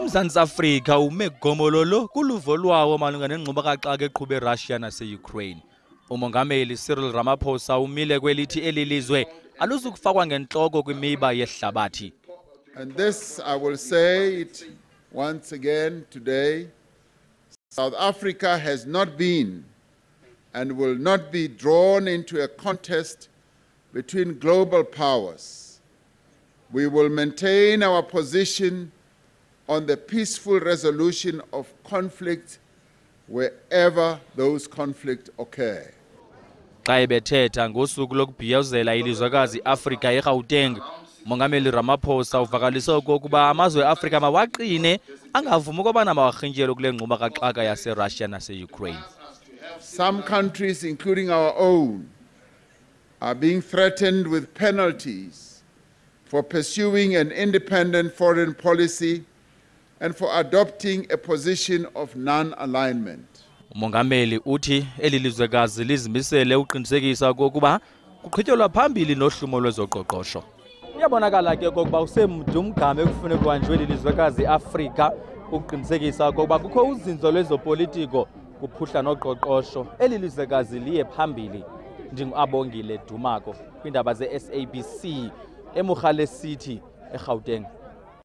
uMzantsi Afrika ume gomololo kuluvo lwawo malunga nengxubakaxaka eqhube eRussia nase-Ukraine. UMengameli UCyril Ramaphosa umile kwelithi eli lizwe aluzukufakwa ngentloko kwimiba yehlabathi. And this, I will say it once again today, South Africa has not been and will not be drawn into a contest between global powers. We will maintain our position on the peaceful resolution of conflict wherever those conflicts occur. Xa ebethetha ngosuku lokubhiyozela ilizwekazi Afrika eGauteng, uMengameli Ramaphosa uvakalise okokuba amazwe eAfrika mawaqine angavumi ukubana mawarhintyelwe kule ngxubakaxaka yaseRussia nase-Ukraine. Some countries, including our own, are being threatened with penalties for pursuing an independent foreign policy and for adopting a position of non-alignment. uMengameli uthi eli lizwekazi lizimisele uqinisekisa okokuba kuqhutyelwa phambili nohlumo lwezoqoqosho. Iyabonakala ke okokuba usemde umgama ekufuneka kuhanjwe eli lizwekazi Afrika ukuqinisekisa okokuba kukho uzinzo lwezopolitiko kuphuhla noqoqosho. Eli lizwekazi liye phambili. NdinguAbongile Dumako kwiindaba ze-SABC eMogale City eGauteng.